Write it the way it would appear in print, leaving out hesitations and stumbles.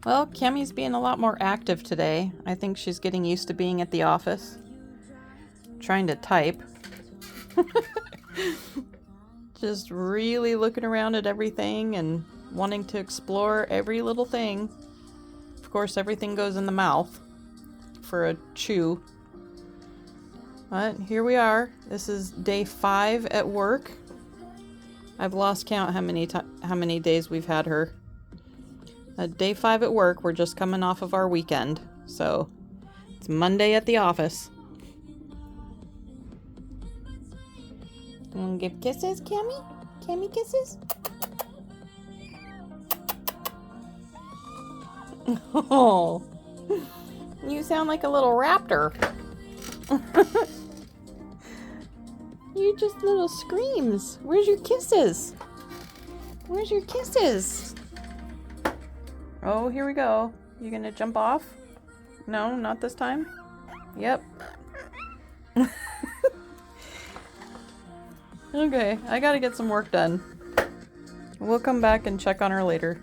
Well, Cammie's being a lot more active today. I think she's getting used to being at the office. Trying to type. Just really looking around at everything and wanting to explore every little thing. Of course, everything goes in the mouth for a chew. But here we are. This is day 5 at work. I've lost count how many days we've had her. Day 5 at work. We're just coming off of our weekend. So it's Monday at the office. You want to give kisses, Cammie? Cammie kisses? Oh, you sound like a little raptor. You just little screams. Where's your kisses? Where's your kisses? Oh, here we go. You gonna jump off? No, not this time? Yep. Okay, I gotta get some work done. We'll come back and check on her later.